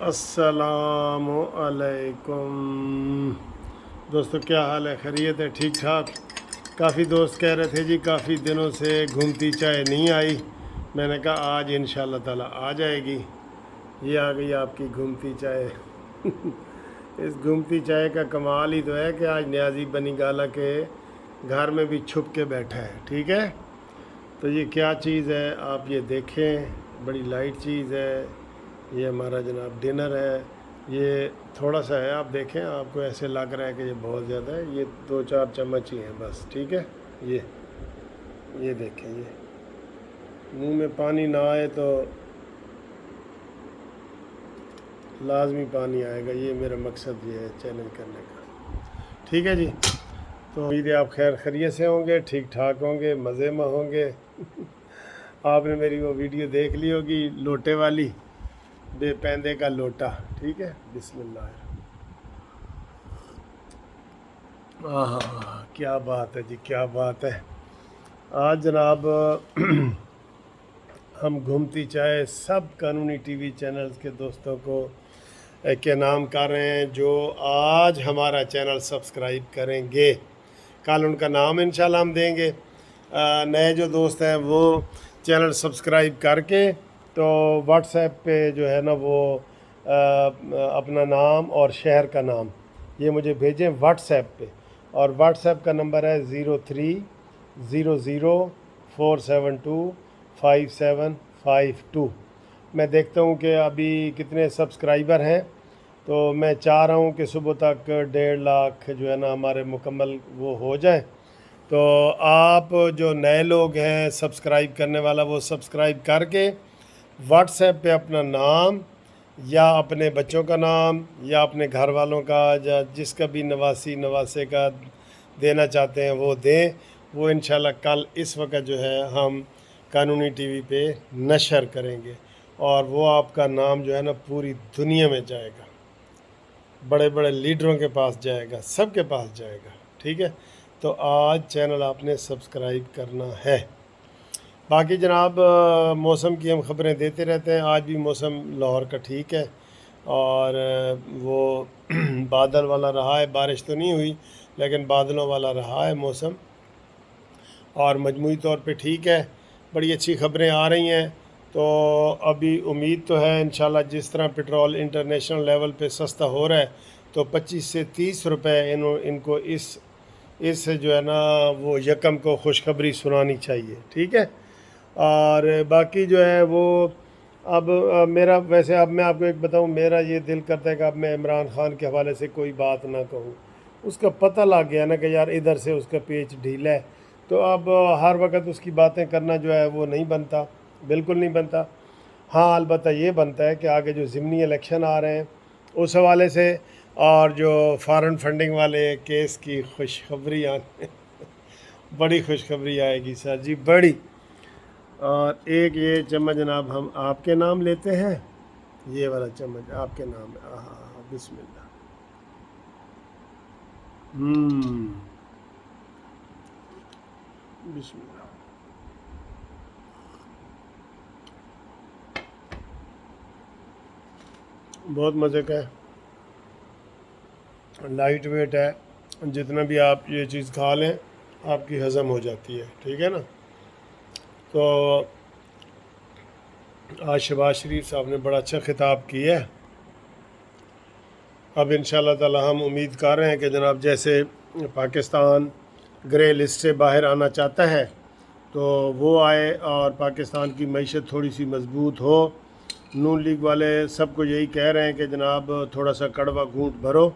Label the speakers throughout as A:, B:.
A: السلام علیکم دوستو، کیا حال ہے؟ خیریت ہے؟ ٹھیک ٹھاک؟ کافی دوست کہہ رہے تھے جی کافی دنوں سے گھومتی چائے نہیں آئی. میں نے کہا آج انشاءاللہ تعالی آ جائے گی. یہ آ گئی آپ کی گھومتی چائے. اس گھومتی چائے کا کمال ہی تو ہے کہ آج نیازی بنی گالا کے گھر میں بھی چھپ کے بیٹھا ہے. ٹھیک ہے، تو یہ کیا چیز ہے آپ یہ دیکھیں. بڑی لائٹ چیز ہے. یہ ہمارا جناب ڈنر ہے. یہ تھوڑا سا ہے، آپ دیکھیں، آپ کو ایسے لگ رہا ہے کہ یہ بہت زیادہ ہے. یہ 2-4 چمچ ہی ہیں بس. ٹھیک ہے، یہ دیکھیں، یہ منہ میں پانی نہ آئے تو لازمی پانی آئے گا. یہ میرا مقصد یہ ہے چیلنج کرنے کا. ٹھیک ہے جی، تو امید ہے آپ خیر خیریت سے ہوں گے، ٹھیک ٹھاک ہوں گے، مزے میں ہوں گے. آپ نے میری وہ ویڈیو دیکھ لی ہوگی لوٹے والی، بے پیندے کا لوٹا. ٹھیک ہے، بسم اللہ. کیا بات ہے جی، کیا بات ہے. آج جناب ہم گھومتی چائے سب قانونی ٹی وی چینلز کے دوستوں کو کے نام کر رہے ہیں جو آج ہمارا چینل سبسکرائب کریں گے. کل ان کا نام انشاءاللہ ہم دیں گے. نئے جو دوست ہیں وہ چینل سبسکرائب کر کے تو واٹس ایپ پہ جو ہے نا وہ اپنا نام اور شہر کا نام یہ مجھے بھیجیں واٹس ایپ پہ. اور واٹس ایپ کا نمبر ہے 0300472572. میں دیکھتا ہوں کہ ابھی کتنے سبسکرائبر ہیں، تو میں چاہ رہا ہوں کہ صبح تک 1.5 لاکھ جو ہے نا ہمارے مکمل وہ ہو جائیں. تو آپ جو نئے لوگ ہیں سبسکرائب کرنے والا، وہ سبسکرائب کر کے واٹس ایپ پہ اپنا نام یا اپنے بچوں کا نام یا اپنے گھر والوں کا یا جس کا بھی نواسے کا دینا چاہتے ہیں وہ دیں. وہ انشاءاللہ کل اس وقت جو ہے ہم قانونی ٹی وی پہ نشر کریں گے اور وہ آپ کا نام جو ہے نا پوری دنیا میں جائے گا، بڑے بڑے لیڈروں کے پاس جائے گا، سب کے پاس جائے گا. ٹھیک ہے، تو آج چینل آپ نے سبسکرائب کرنا ہے. باقی جناب موسم کی ہم خبریں دیتے رہتے ہیں. آج بھی موسم لاہور کا ٹھیک ہے اور وہ بادل والا رہا ہے. بارش تو نہیں ہوئی لیکن بادلوں والا رہا ہے موسم، اور مجموعی طور پہ ٹھیک ہے. بڑی اچھی خبریں آ رہی ہیں. تو ابھی امید تو ہے انشاءاللہ جس طرح پٹرول انٹرنیشنل لیول پہ سستا ہو رہا ہے تو 25 سے 30 روپے ان کو اس جو ہے نا وہ یکم کو خوشخبری سنانی چاہیے. ٹھیک ہے، اور باقی جو ہے وہ اب میرا ویسے اب میں آپ کو ایک بتاؤں، میرا یہ دل کرتا ہے کہ اب میں عمران خان کے حوالے سے کوئی بات نہ کہوں. اس کا پتہ لگ گیا نا کہ یار ادھر سے اس کا پیچ ڈھیلا ہے، تو اب ہر وقت اس کی باتیں کرنا جو ہے وہ نہیں بنتا، بالکل نہیں بنتا. ہاں البتہ یہ بنتا ہے کہ آگے جو ضمنی الیکشن آ رہے ہیں اس حوالے سے اور جو فارن فنڈنگ والے کیس کی خوشخبری بڑی خوشخبری آئے گی سر جی، بڑی. اور ایک یہ چمچ جناب ہم آپ کے نام لیتے ہیں، یہ والا چمچ آپ کے نام ہے. بسم اللہ. بسم اللہ. بہت مزے کا ہے، لائٹ ویٹ ہے. جتنا بھی آپ یہ چیز کھا لیں آپ کی ہضم ہو جاتی ہے. ٹھیک ہے نا. تو آج شہباز شریف صاحب نے بڑا اچھا خطاب کیا ہے. اب انشاءاللہ تعالی ہم امید کر رہے ہیں کہ جناب جیسے پاکستان گرے لسٹ سے باہر آنا چاہتا ہے تو وہ آئے اور پاکستان کی معیشت تھوڑی سی مضبوط ہو. نون لیگ والے سب کو یہی کہہ رہے ہیں کہ جناب تھوڑا سا کڑوا گھونٹ بھرو.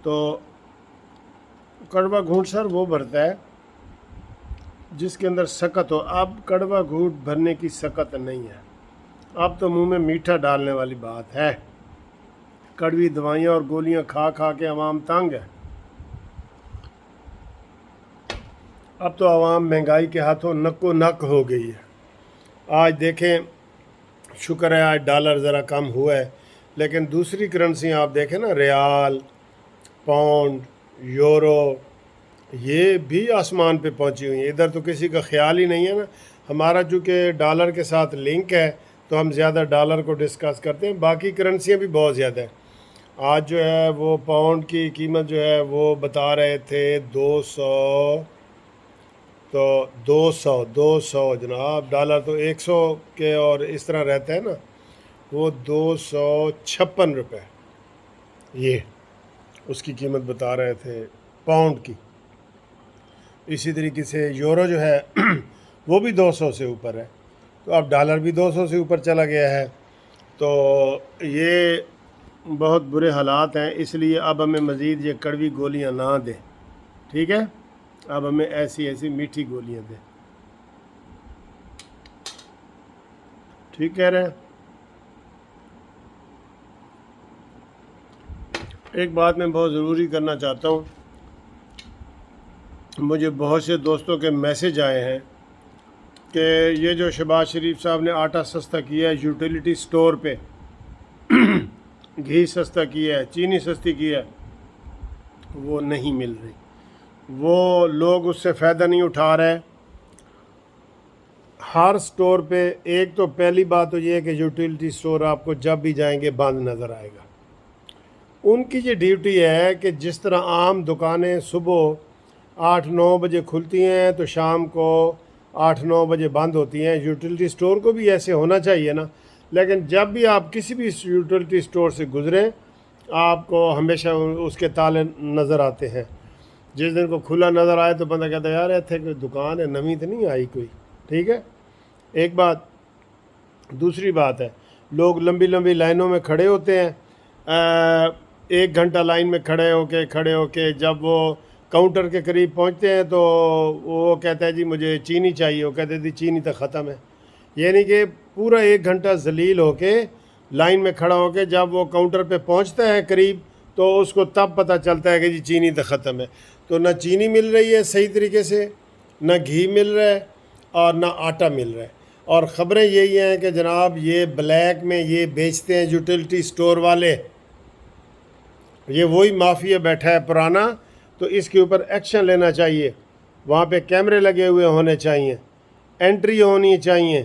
A: تو کڑوا گھونٹ سر وہ بھرتا ہے جس کے اندر سکت ہو. اب کڑوا گھونٹ بھرنے کی سکت نہیں ہے، اب تو منہ میں میٹھا ڈالنے والی بات ہے. کڑوی دوائیاں اور گولیاں کھا کھا کے عوام تنگ ہے. اب تو عوام مہنگائی کے ہاتھوں نکو نک ہو گئی ہے. آج دیکھیں، شکر ہے آج ڈالر ذرا کم ہوا ہے، لیکن دوسری کرنسیاں آپ دیکھیں نا، ریال، پاؤنڈ، یورو، یہ بھی آسمان پہ پہنچی ہوئی ہیں. ادھر تو کسی کا خیال ہی نہیں ہے نا. ہمارا چونکہ ڈالر کے ساتھ لنک ہے تو ہم زیادہ ڈالر کو ڈسکس کرتے ہیں، باقی کرنسیاں بھی بہت زیادہ ہیں۔ آج جو ہے وہ پاؤنڈ کی قیمت جو ہے وہ بتا رہے تھے 200، تو 200 جناب، ڈالر تو 100 کے اور اس طرح رہتا ہے نا، وہ 256 روپے یہ اس کی قیمت بتا رہے تھے پاؤنڈ کی۔ اسی طریقے سے یورو جو ہے وہ بھی 200 سے اوپر ہے، تو اب ڈالر بھی 200 سے اوپر چلا گیا ہے۔ تو یہ بہت برے حالات ہیں، اس لیے اب ہمیں مزید یہ کڑوی گولیاں نہ دیں، ٹھیک ہے؟ اب ہمیں ایسی میٹھی گولیاں دیں، ٹھیک کہہ رہے ہیں؟ ایک بات میں بہت ضروری کرنا چاہتا ہوں، مجھے بہت سے دوستوں کے میسج آئے ہیں کہ یہ جو شہباز شریف صاحب نے آٹا سستا کیا ہے یوٹیلیٹی سٹور پہ، گھی سستا کیا ہے، چینی سستی کیا ہے، وہ نہیں مل رہی، وہ لوگ اس سے فائدہ نہیں اٹھا رہے۔ ہر سٹور پہ ایک تو پہلی بات تو یہ ہے کہ یوٹیلیٹی سٹور آپ کو جب بھی جائیں گے بند نظر آئے گا۔ ان کی یہ ڈیوٹی ہے کہ جس طرح عام دکانیں صبح 8-9 بجے کھلتی ہیں تو شام کو 8-9 بجے بند ہوتی ہیں، یوٹیلیٹی سٹور کو بھی ایسے ہونا چاہیے نا۔ لیکن جب بھی آپ کسی بھی یوٹیلیٹی سٹور سے گزریں آپ کو ہمیشہ اس کے تالے نظر آتے ہیں۔ جس دن کو کھلا نظر آئے تو بندہ کہتا ہے یار ایتھے کوئی دکان ہے نویں تو نہیں آئی کوئی، ٹھیک ہے؟ ایک بات۔ دوسری بات ہے لوگ لمبی لمبی لائنوں میں کھڑے ہوتے ہیں، 1 گھنٹہ لائن میں کھڑے ہو کے جب وہ کاؤنٹر کے قریب پہنچتے ہیں تو وہ کہتا ہے جی مجھے چینی چاہیے، وہ کہتے ہیں جی چینی تو ختم ہے۔ یعنی کہ پورا 1 گھنٹہ ذلیل ہو کے لائن میں کھڑا ہو کے جب وہ کاؤنٹر پہ پہنچتا ہے قریب تو اس کو تب پتہ چلتا ہے کہ جی چینی تو ختم ہے۔ تو نہ چینی مل رہی ہے صحیح طریقے سے، نہ گھی مل رہا ہے اور نہ آٹا مل رہا ہے، اور خبریں یہی ہیں کہ جناب یہ بلیک میں یہ بیچتے ہیں یوٹیلیٹی سٹور والے، یہ وہی مافیا بیٹھا ہے پرانا، تو اس کے اوپر ایکشن لینا چاہیے۔ وہاں پہ کیمرے لگے ہوئے ہونے چاہیے، انٹری ہونی چاہیے۔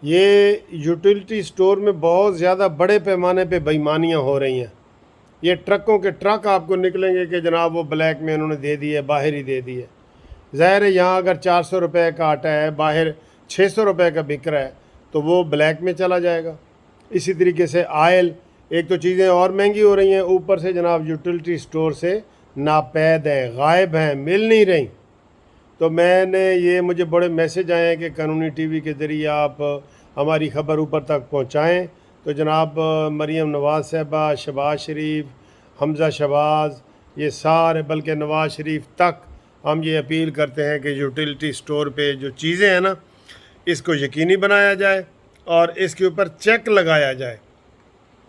A: یہ یوٹیلیٹی سٹور میں بہت زیادہ بڑے پیمانے پہ بےایمانیاں ہو رہی ہیں۔ یہ ٹرکوں کے ٹرک آپ کو نکلیں گے کہ جناب وہ بلیک میں انہوں نے دے دی ہے، باہر ہی دے دی ہے۔ ظاہر ہے یہاں اگر 400 روپے کا آٹا ہے، باہر 600 روپے کا بک رہا ہے تو وہ بلیک میں چلا جائے گا۔ اسی طریقے سے آئل، ایک تو چیزیں اور مہنگی ہو رہی ہیں، اوپر سے جناب یوٹیلیٹی سٹور سے ناپید ہیں، غائب ہیں، مل نہیں رہی۔ تو میں نے یہ مجھے بڑے میسج آئے ہیں کہ قانونی ٹی وی کے ذریعے آپ ہماری خبر اوپر تک پہنچائیں۔ تو جناب مریم نواز صاحبہ، شہباز شریف، حمزہ شہباز، یہ سارے، بلکہ نواز شریف تک ہم یہ اپیل کرتے ہیں کہ یوٹیلیٹی سٹور پہ جو چیزیں ہیں نا اس کو یقینی بنایا جائے اور اس کے اوپر چیک لگایا جائے۔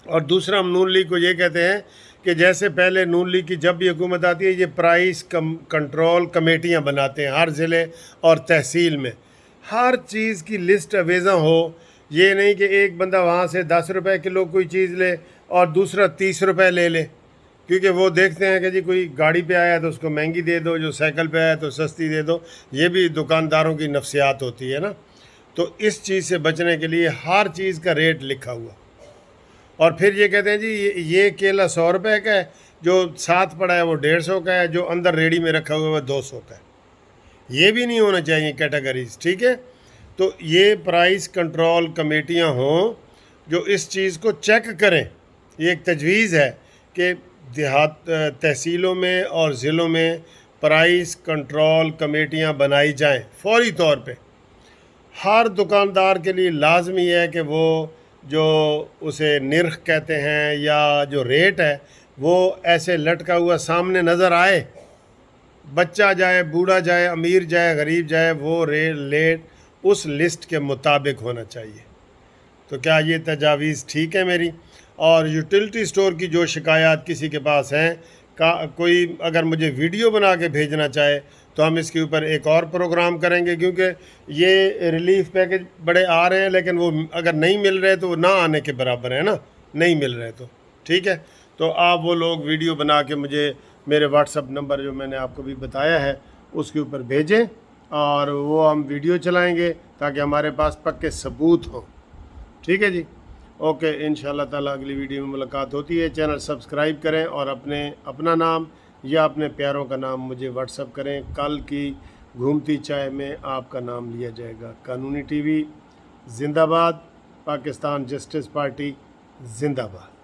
A: اور دوسرا ہم نون لیگ کو یہ کہتے ہیں کہ جیسے پہلے نون لیگ کی جب بھی حکومت آتی ہے یہ پرائس کنٹرول کمیٹیاں بناتے ہیں ہر ضلع اور تحصیل میں، ہر چیز کی لسٹ اویزاں ہو۔ یہ نہیں کہ ایک بندہ وہاں سے 10 روپے کلو کوئی چیز لے اور دوسرا 30 روپے لے لے، کیونکہ وہ دیکھتے ہیں کہ جی کوئی گاڑی پہ آیا تو اس کو مہنگی دے دو، جو سائیکل پہ آیا تو سستی دے دو۔ یہ بھی دکانداروں کی نفسیات ہوتی ہے نا۔ تو اس چیز سے بچنے کے لیے ہر چیز کا ریٹ لکھا ہوا، اور پھر یہ کہتے ہیں جی یہ کیلا 100 روپے کا ہے، جو ساتھ پڑا ہے وہ 150 کا ہے، جو اندر ریڑھی میں رکھا ہوا ہے وہ 200 کا ہے۔ یہ بھی نہیں ہونا چاہیے کیٹیگریز، ٹھیک ہے؟ تو یہ پرائس کنٹرول کمیٹیاں ہوں جو اس چیز کو چیک کریں۔ یہ ایک تجویز ہے کہ تحصیلوں میں اور ضلعوں میں پرائس کنٹرول کمیٹیاں بنائی جائیں فوری طور پہ۔ ہر دکاندار کے لیے لازمی ہے کہ وہ جو اسے نرخ کہتے ہیں یا جو ریٹ ہے وہ ایسے لٹکا ہوا سامنے نظر آئے، بچہ جائے، بوڑھا جائے، امیر جائے، غریب جائے، وہ ریٹ اس لسٹ کے مطابق ہونا چاہیے۔ تو کیا یہ تجاویز ٹھیک ہے میری؟ اور یوٹیلیٹی سٹور کی جو شکایات کسی کے پاس ہیں، کوئی اگر مجھے ویڈیو بنا کے بھیجنا چاہے تو ہم اس کے اوپر ایک اور پروگرام کریں گے، کیونکہ یہ ریلیف پیکج بڑے آ رہے ہیں لیکن وہ اگر نہیں مل رہے تو وہ نہ آنے کے برابر ہے نا، نہیں مل رہے تو ٹھیک ہے۔ تو آپ وہ لوگ ویڈیو بنا کے مجھے میرے واٹس اپ نمبر جو میں نے آپ کو بھی بتایا ہے اس کے اوپر بھیجیں، اور وہ ہم ویڈیو چلائیں گے تاکہ ہمارے پاس پکے ثبوت ہوں۔ ٹھیک ہے جی، اوکے، انشاءاللہ تعالیٰ اگلی ویڈیو میں ملاقات ہوتی ہے. چینل سبسکرائب کریں اور اپنا نام یا اپنے پیاروں کا نام مجھے واٹس اپ کریں. کل کی گھومتی چائے میں آپ کا نام لیا جائے گا. قانونی ٹی وی زندہ باد، پاکستان جسٹس پارٹی زندہ باد.